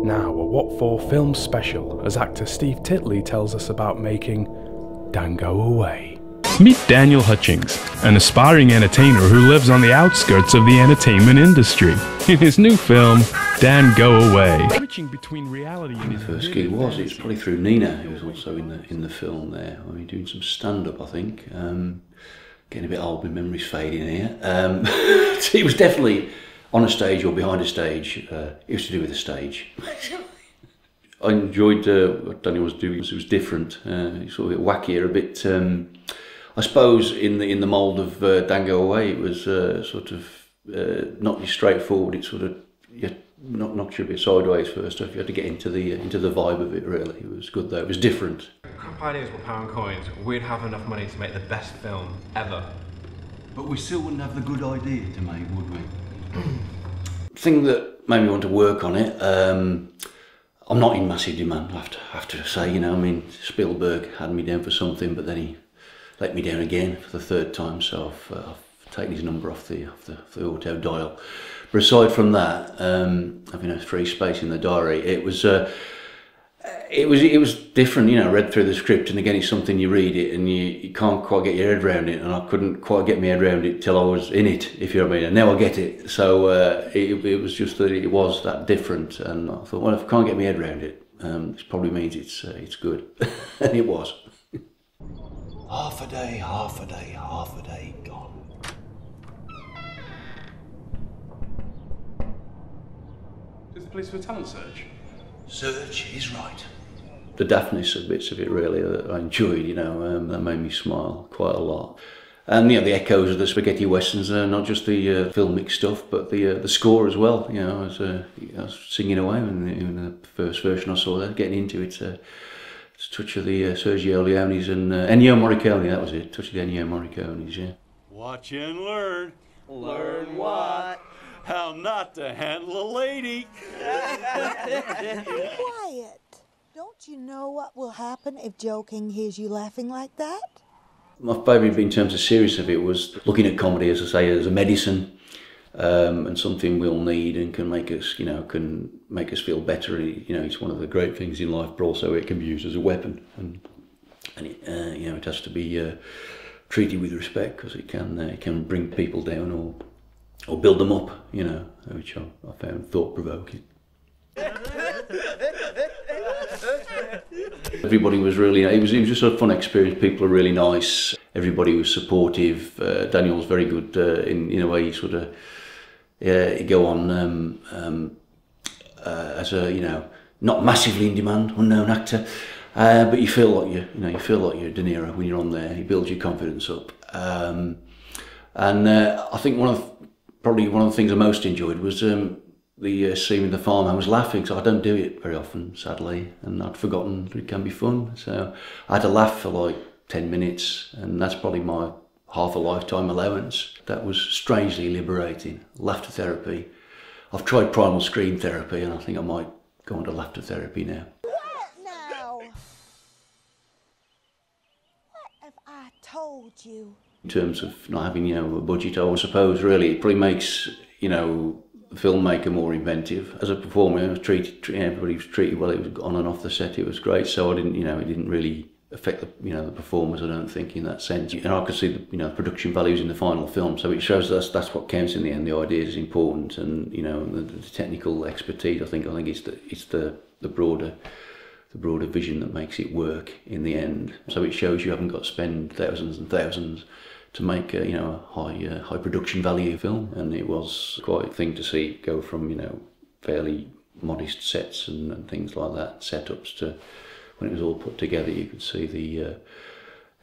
Now, a What For film special, as actor Steve Titley tells us about making Django away. Meet Daniel Hutchings, an aspiring entertainer who lives on the outskirts of the entertainment industry. In his new film, Django Away. Switching between reality and my first gig was, it was probably through Nina, who was also in the film there. I mean, doing some stand-up, I think. Getting a bit old, my memory's fading here. It was definitely on a stage or behind a stage. It was to do with the stage. I enjoyed what Daniel was doing. It was different, sort of a bit wackier, a bit. I suppose in the mould of Django Away, it was sort of not just straightforward. It sort of knocked you a bit sideways first off. You had to get into the vibe of it. Really, it was good though. It was different. If ideas were pound coins, we'd have enough money to make the best film ever. But we still wouldn't have the good idea to make, would we? Thing that made me want to work on it. I'm not in massive demand. I have to say, you know. I mean, Spielberg had me down for something, but then he let me down again for the third time. So I've taken his number off the auto dial. But aside from that, having a free space in the diary, it was different, you know. I read through the script, and again, it's something you read it and you can't quite get your head around it, and I couldn't quite get my head around it till I was in it, if you know what I mean. And now I get it. So it was just that it was that different, and I thought, well, if I can't get my head around it, this probably means it's good, and it was. Half a day, half a day, half a day gone. Is the police for a talent search? Search is right. The daftness of bits of it really that I enjoyed, you know, that made me smile quite a lot. And you know, the echoes of the spaghetti westerns, not just the filmic stuff, but the score as well. You know, I was singing away in the first version I saw there, getting into it. It's a touch of the Sergio Leone's and Ennio Morricone. That was it. Touch of the Ennio Morricone's, yeah. Watch and learn. Learn what? How not to handle a lady. Quiet. Don't you know what will happen if Joe King hears you laughing like that? My favourite in terms of serious of it was looking at comedy, as I say, as a medicine, and something we'll need and can make us, you know, can make us feel better. You know, it's one of the great things in life, but also it can be used as a weapon, and it, you know, it has to be treated with respect, because it can bring people down or build them up, you know, which I found thought-provoking. Everybody was really, it was just a fun experience. People were really nice. Everybody was supportive. Daniel was very good in a way. He sort of he'd go on as a, you know, not massively in demand, unknown actor, but you feel like you feel like you're De Niro when you're on there. He builds your confidence up, and I think probably one of the things I most enjoyed was the scene in the farm. I was laughing, so I don't do it very often, sadly, and I'd forgotten that it can be fun. So I had to laugh for like 10 minutes, and that's probably my half a lifetime allowance. That was strangely liberating. Laughter therapy. I've tried primal scream therapy, and I think I might go on to laughter therapy now. What now? What have I told you? In terms of not having, you know, a budget, I suppose really it probably makes, you know, the filmmaker more inventive. As a performer, I was everybody was treated well. It was on and off the set. It was great. So I didn't, you know, it didn't really affect the, you know, the performers, I don't think, in that sense. And I could see the, you know, production values in the final film. So it shows that's what counts in the end. The idea is important, and you know, the technical expertise. I think it's the broader vision that makes it work in the end. So it shows you haven't got to spend thousands and thousands to make a, you know, a high production value film, and it was quite a thing to see go from, you know, fairly modest sets and things like that, setups, to when it was all put together. You could see the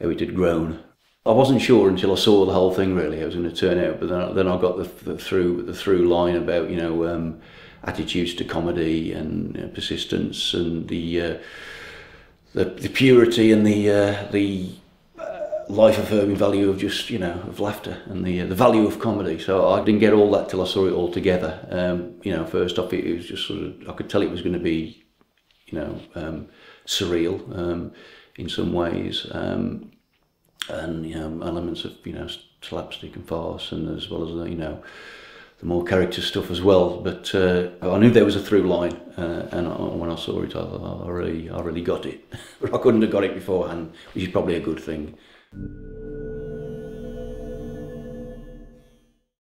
how it had grown. I wasn't sure until I saw the whole thing really how it was going to turn out, but then I got the through line about, you know, attitudes to comedy and, you know, persistence, and the purity and the life-affirming value of just, you know, of laughter, and the value of comedy. So I didn't get all that till I saw it all together. You know, first off, it was just sort of, I could tell it was going to be, you know, surreal in some ways, and you know, elements of, you know, slapstick and farce, and as well as, you know, the more character stuff as well. But I knew there was a through line, and when I saw it, I really got it. But I couldn't have got it beforehand, which is probably a good thing.